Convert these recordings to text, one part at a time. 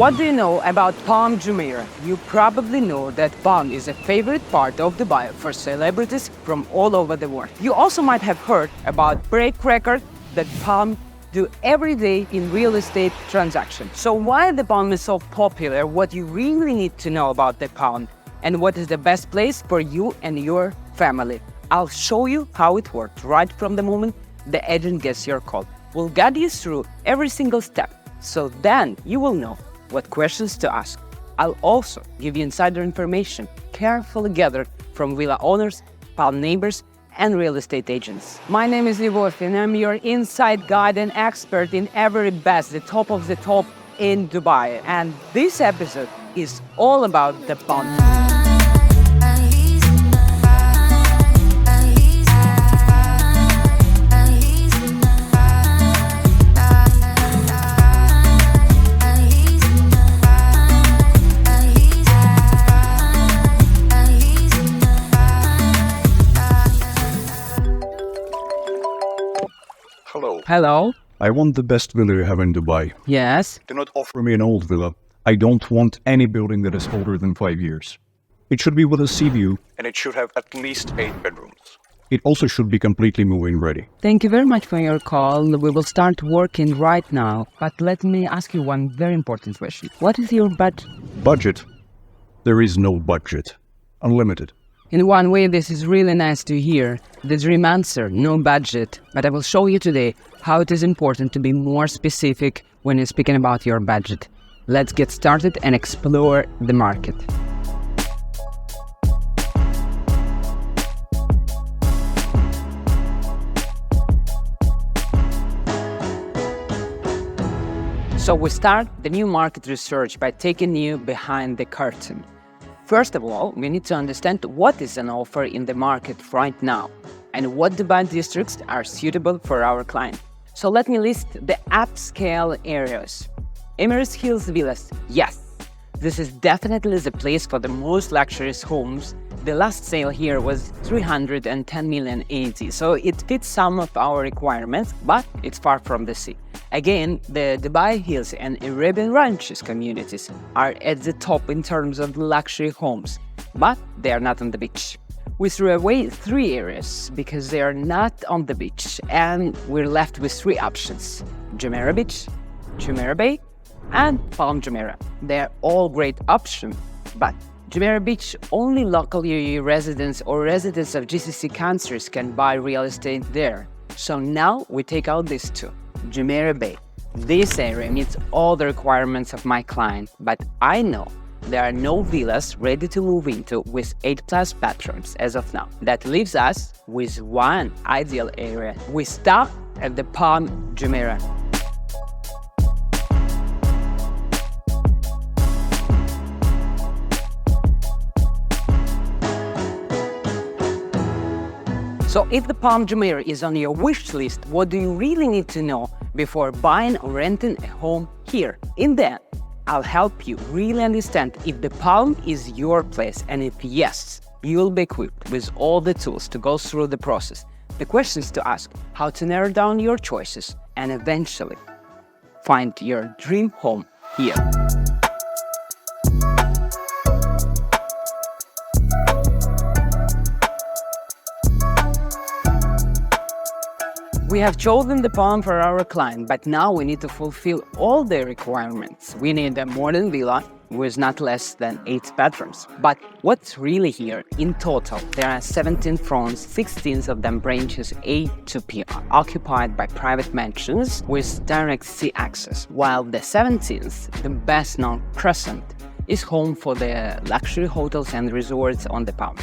What do you know about Palm Jumeirah? You probably know that Palm is a favorite part of Dubai for celebrities from all over the world. You also might have heard about break record that Palm do every day in real estate transactions. So why the Palm is so popular, what you really need to know about the Palm, and what is the best place for you and your family. I'll show you how it works right from the moment the agent gets your call. We'll guide you through every single step, so then you will know what questions to ask. I'll also give you insider information carefully gathered from villa owners, Palm neighbors, and real estate agents. My name is Virtuoz, and I'm your inside guide and expert in every best, the top of the top in Dubai. And this episode is all about the Palm. Hello. I want the best villa you have in Dubai. Yes. Do not offer me an old villa. I don't want any building that is older than 5 years. It should be with a sea view, and it should have at least 8 bedrooms. It also should be completely move-in ready. Thank you very much for your call. We will start working right now. But let me ask you one very important question. What is your budget? Budget? There is no budget. Unlimited. In one way, this is really nice to hear. The dream answer, no budget. But I will show you today how it is important to be more specific when you're speaking about your budget. Let's get started and explore the market. So we start the new market research by taking you behind the curtain. First of all, we need to understand what is an offer in the market right now and what Dubai districts are suitable for our client. So let me list the upscale areas. Emirates Hills Villas, yes, this is definitely the place for the most luxurious homes. The last sale here was 310 million AED, so it fits some of our requirements, but it's far from the sea. Again, the Dubai Hills and Arabian Ranches communities are at the top in terms of luxury homes, but they are not on the beach. We threw away 3 areas because they are not on the beach, and we're left with 3 options: Jumeirah Beach, Jumeirah Bay, and Palm Jumeirah. They're all great options, but Jumeirah Beach, only local UAE residents or residents of GCC countries can buy real estate there. So now we take out these 2. Jumeirah Bay. This area meets all the requirements of my client, but I know there are no villas ready to move into with 8+ bedrooms as of now. That leaves us with one ideal area. We start at the Palm Jumeirah. So if the Palm Jumeirah is on your wish list, what do you really need to know before buying or renting a home here? In the end, I'll help you really understand if the Palm is your place, and if yes, you'll be equipped with all the tools to go through the process, the questions to ask, how to narrow down your choices, and eventually find your dream home here. We have chosen the Palm for our client, but now we need to fulfill all the requirements. We need a modern villa with not less than 8 bedrooms. But what's really here? In total, there are 17 fronts, 16 of them branches A to P, occupied by private mansions with direct sea access, while the 17th, the best known crescent, is home for the luxury hotels and resorts on the Palm.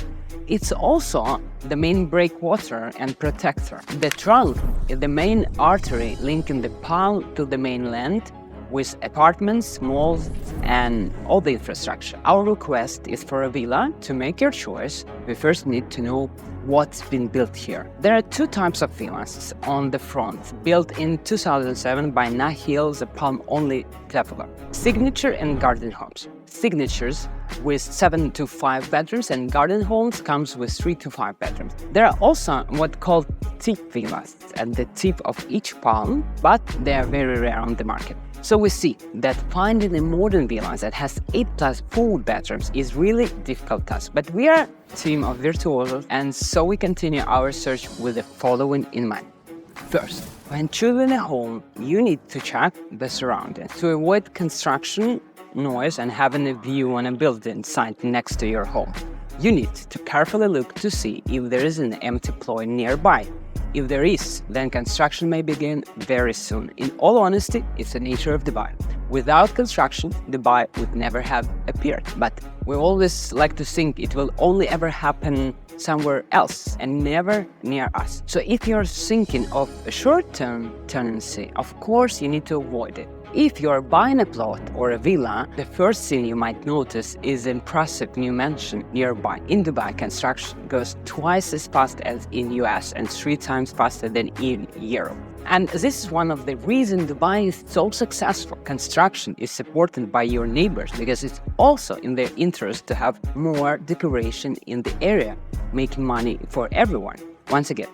It's also the main breakwater and protector. The trunk is the main artery linking the Palm to the mainland with apartments, malls, and all the infrastructure. Our request is for a villa. To make your choice, we first need to know what's been built here. There are 2 types of villas on the front, built in 2007 by Nahil, the Palm-only developer. Signature and garden homes. Signatures with 7 to 5 bedrooms, and garden homes comes with 3 to 5 bedrooms. There are also what called tip villas at the tip of each palm, but they are very rare on the market. So we see that finding a modern villa that has 8 plus full bedrooms is really difficult task. But we are a team of virtuosos, and so we continue our search with the following in mind. First, when choosing a home, you need to check the surroundings to avoid construction noise and having a view on a building site next to your home. You need to carefully look to see if there is an empty plot nearby. If there is, then construction may begin very soon. In all honesty, it's the nature of Dubai. Without construction, Dubai would never have appeared. But we always like to think it will only ever happen somewhere else and never near us. So if you're thinking of a short-term tenancy, of course you need to avoid it. If you're buying a plot or a villa, the first thing you might notice is an impressive new mansion nearby. In Dubai, construction goes twice as fast as in US and 3 times faster than in Europe. And this is one of the reasons Dubai is so successful. Construction is supported by your neighbors because it's also in their interest to have more decoration in the area, making money for everyone. Once again,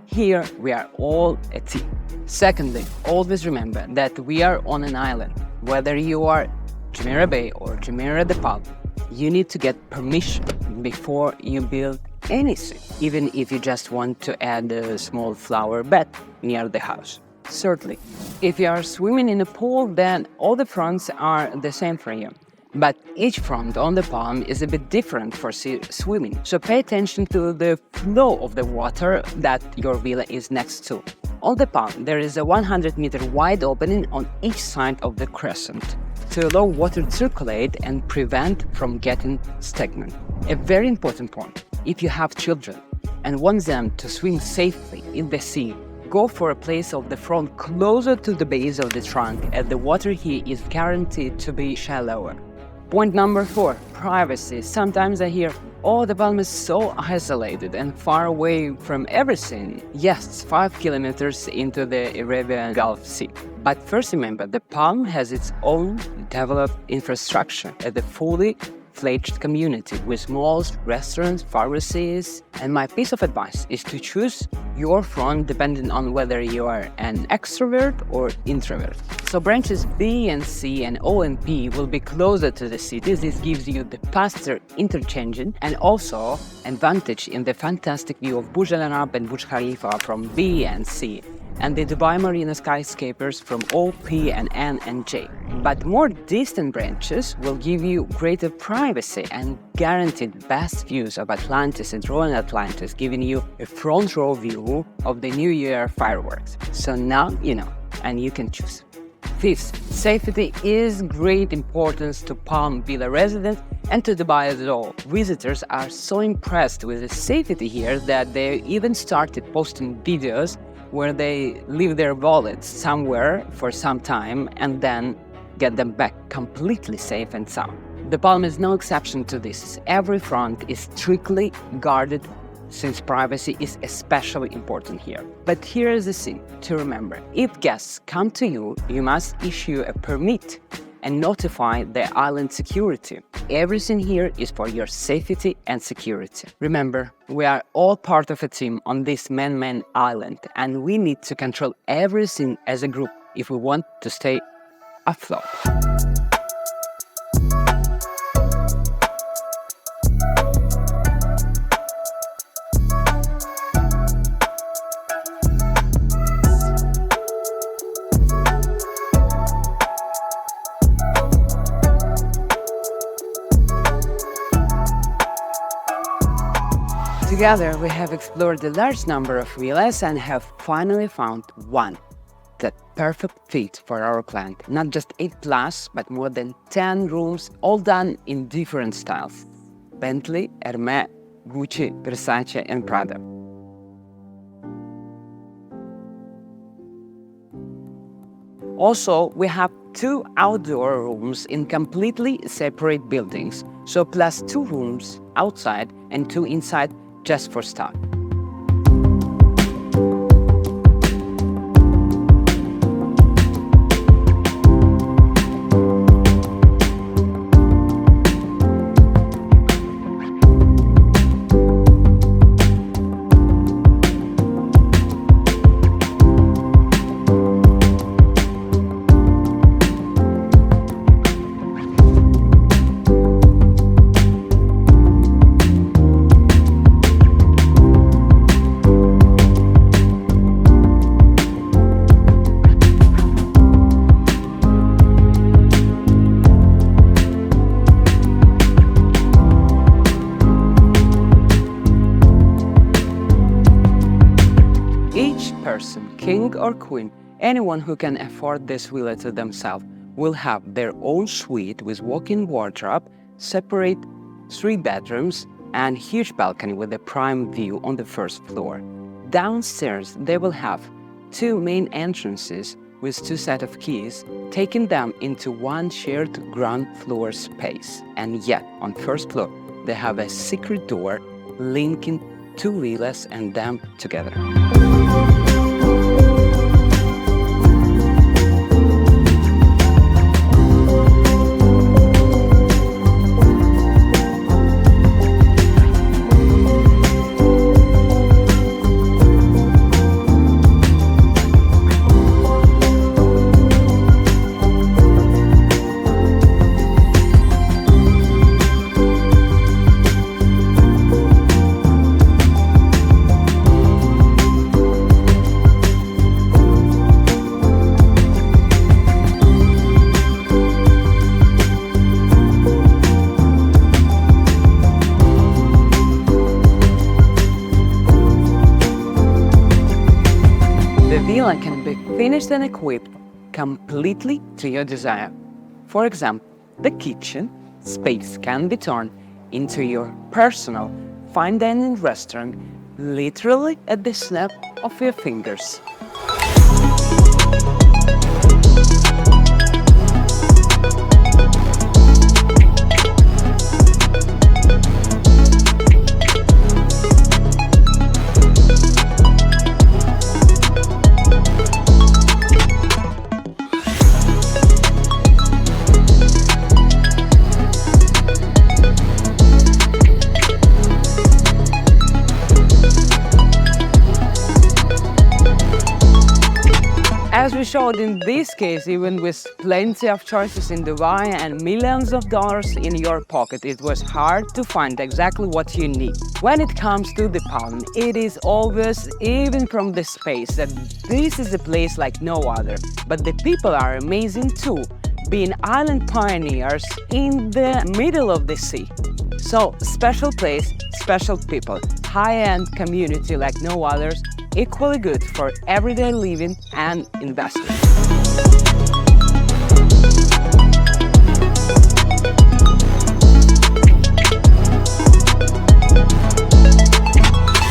here we are all a team. Secondly, always remember that we are on an island. Whether you are Jumeirah Bay or Jumeirah the Palm, you need to get permission before you build anything, even if you just want to add a small flower bed near the house. Thirdly, if you are swimming in a pool, then all the fronts are the same for you. But each front on the palm is a bit different for swimming, so pay attention to the flow of the water that your villa is next to. On the palm, there is a 100-meter wide opening on each side of the crescent to allow water to circulate and prevent from getting stagnant. A very important point, if you have children and want them to swim safely in the sea, go for a place of the front closer to the base of the trunk, as the water here is guaranteed to be shallower. Point number 4, privacy. Sometimes I hear, oh, the palm is so isolated and far away from everything. Yes, 5 kilometers into the Arabian Gulf Sea. But first remember, the palm has its own developed infrastructure as a fully fledged community with malls, restaurants, pharmacies. And my piece of advice is to choose your front depending on whether you are an extrovert or introvert. So branches B and C and O and P will be closer to the cities. This gives you the faster interchanging and also advantage in the fantastic view of Burj Al Arab and Burj Khalifa from B and C, and the Dubai Marina skyscrapers from O, P, and N and J. But more distant branches will give you greater privacy and guaranteed best views of Atlantis and Royal Atlantis, giving you a front row view of the New Year fireworks. So now you know, and you can choose. Fifth, safety is great importance to Palm Villa residents and to Dubai as a whole. Visitors are so impressed with the safety here that they even started posting videos where they leave their wallets somewhere for some time and then get them back completely safe and sound. The Palm is no exception to this. Every front is strictly guarded since privacy is especially important here. But here is the thing to remember. If guests come to you, you must issue a permit and notify the island security. Everything here is for your safety and security. Remember, we are all part of a team on this man-made island, and we need to control everything as a group if we want to stay afloat. Together, we have explored a large number of villas and have finally found one, the perfect fit for our client. Not just 8 plus, but more than 10 rooms, all done in different styles. Bentley, Hermès, Gucci, Versace, and Prada. Also, we have 2 outdoor rooms in completely separate buildings, so plus 2 rooms outside and 2 inside just for start. king or queen, anyone who can afford this villa to themselves, will have their own suite with walk-in wardrobe, separate 3 bedrooms, and huge balcony with a prime view on the first floor. Downstairs, they will have 2 main entrances with 2 sets of keys, taking them into one shared ground floor space. And yet, on first floor, they have a secret door linking 2 villas and them together. The villa can be finished and equipped completely to your desire. For example, the kitchen space can be turned into your personal fine dining restaurant literally at the snap of your fingers. As we showed in this case, even with plenty of choices in Dubai and millions of dollars in your pocket, it was hard to find exactly what you need. When it comes to the Palm, it is obvious, even from the space, that this is a place like no other. But the people are amazing too, being island pioneers in the middle of the sea. So, special place, special people, high-end community like no others, equally good for everyday living and investing.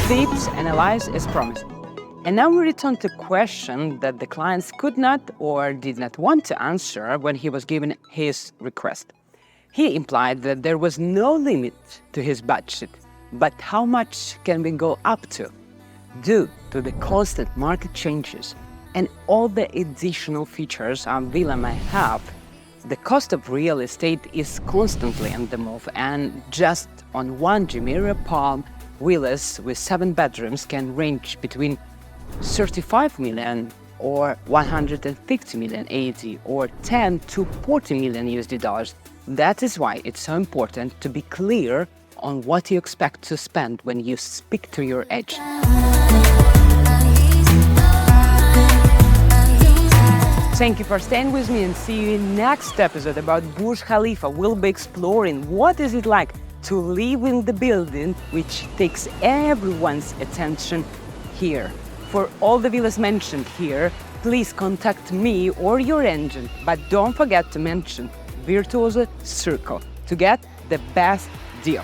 Tips analyze as promised. And now we return to question that the clients could not or did not want to answer when he was given his request. He implied that there was no limit to his budget, but how much can we go up to? Due to the constant market changes and all the additional features our villa may have, the cost of real estate is constantly on the move, and just on one Jumeirah Palm, villas with 7 bedrooms can range between 35 million or 150 million AED or 10 to 40 million USD dollars. That is why it's so important to be clear on what you expect to spend when you speak to your agent. Thank you for staying with me, and see you in next episode about Burj Khalifa. We'll be exploring what is it like to live in the building which takes everyone's attention here. For all the villas mentioned here, please contact me or your agent, but don't forget to mention Virtuoz Circle to get the best deal.